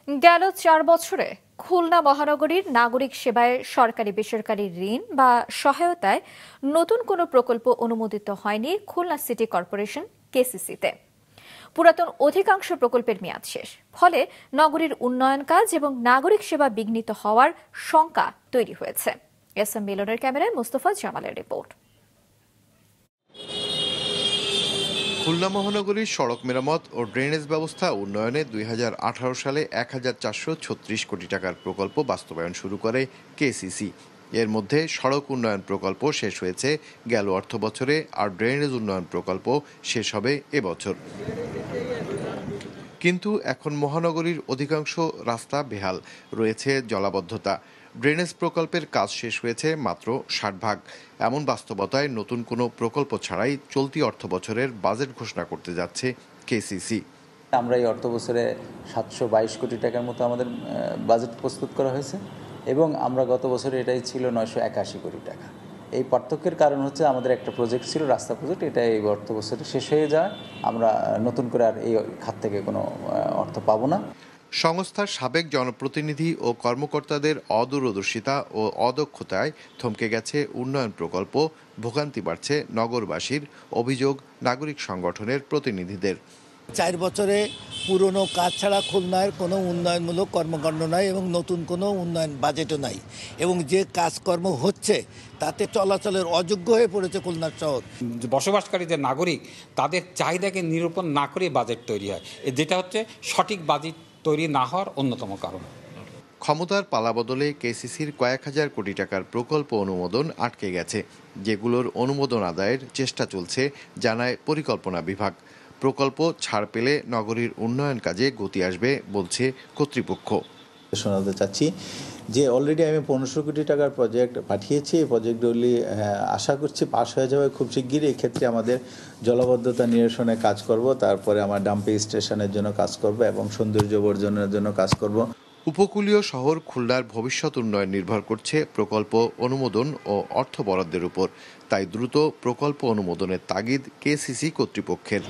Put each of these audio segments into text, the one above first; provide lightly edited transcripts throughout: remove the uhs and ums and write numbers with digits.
গেল ৪ বছরে খুলনা মহানগরীর নাগরিক সেবায় সরকারি বেসরকারি ঋণ বা সহায়তায় নতুন কোনো প্রকল্প অনুমোদিত হয়নি খুলনা সিটি কর্পোরেশন কেসিসিতে। পুরাতন অধিকাংশ প্রকল্পের মেয়াদ শেষ, ফলে নগরীর উন্নয়ন কাজ এবং নাগরিক সেবা বিঘ্নিত হওয়ার শঙ্কা তৈরি হয়েছে। এস এম মিলনের ক্যামেরায় মোস্তফা জামালের রিপোর্ট। খুলনা মহানগরীর সড়ক মেরামত ও ড্রেনেজ ব্যবস্থা উন্নয়নে ২০১৮ সালে ১,৪৩৬ কোটি টাকার প্রকল্প বাস্তবায়ন শুরু করে কেসিসি। এর মধ্যে সড়ক উন্নয়ন প্রকল্প শেষ হয়েছে গেল অর্থবছরে, আর ড্রেনেজ উন্নয়ন প্রকল্প শেষ হবে এবছর। কিন্তু এখন মহানগরীর অধিকাংশ রাস্তা বেহাল, রয়েছে জলাবদ্ধতা। ড্রেনেজ প্রকল্পের কাজ শেষ হয়েছে মাত্র ৬০ ভাগ। এমন বাস্তবতায় নতুন কোনো প্রকল্প ছাড়াই চলতি অর্থবছরের বাজেট ঘোষণা করতে যাচ্ছে কেসিসি। আমরা এই অর্থবছরে ৭২২ কোটি টাকার মতো আমাদের বাজেট প্রস্তুত করা হয়েছে এবং আমরা গত বছরে এটাই ছিল ৯৮১ কোটি টাকা। এই পার্থক্যের কারণ হচ্ছে আমাদের একটা প্রজেক্ট ছিল, রাস্তা প্রজেক্ট, এটা এই অর্থবছরে শেষ হয়ে যায়। আমরা নতুন করে আর এই খাত থেকে কোনো অর্থ পাবো না। সংস্থার সাবেক জনপ্রতিনিধি ও কর্মকর্তাদের অদূরদর্শিতা ও অদক্ষতায় থমকে গেছে উন্নয়ন প্রকল্প, ভোগান্তি বাড়ছে নগরবাসীর, অভিযোগ নাগরিক সংগঠনের প্রতিনিধিদের। ৪ বছরে পুরনো কাজ ছাড়া খুলনার কোনো উন্নয়নমূলক কর্মকাণ্ড নাই এবং নতুন কোনো উন্নয়ন বাজেটও নাই, এবং যে কাজকর্ম হচ্ছে তাতে চলাচলের অযোগ্য হয়ে পড়েছে খুলনার শহর। বসবাসকারী যে নাগরিক, তাদের চাহিদাকে নিরূপণ না করে বাজেট তৈরি হয়, যেটা হচ্ছে সঠিক বাজেট তৈরি না হওয়ার অন্যতম কারণ। ক্ষমতার পালাবদলে কেসিসির কয়েক হাজার কোটি টাকার প্রকল্প অনুমোদন আটকে গেছে, যেগুলোর অনুমোদন আদায়ের চেষ্টা চলছে জানায় পরিকল্পনা বিভাগ। প্রকল্প ছাড় পেলে নগরীর উন্নয়ন কাজে গতি আসবে বলছে কর্তৃপক্ষ। শোনাতে চাচ্ছি যে অলরেডি আমি ১৫০০ কোটি টাকার প্রজেক্ট পাঠিয়েছি। এই প্রজেক্টগুলি আশা করছি পাস হয়ে যাবে খুব শিগগিরই। এক্ষেত্রে আমাদের জলাবদ্ধতা নিরসনে কাজ করব, তারপরে আমার ডাম্পিং স্টেশনের জন্য কাজ করব এবং সৌন্দর্য বর্জনের জন্য কাজ করব। উপকূলীয় শহর খুলনার ভবিষ্যৎ উন্নয়ন নির্ভর করছে প্রকল্প অনুমোদন ও অর্থ বরাদ্দের উপর। তাই দ্রুত প্রকল্প অনুমোদনের তাগিদ কেসিসি কর্তৃপক্ষের।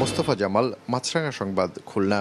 মোস্তফা জামাল, মাছরাঙা সংবাদ, খুলনা।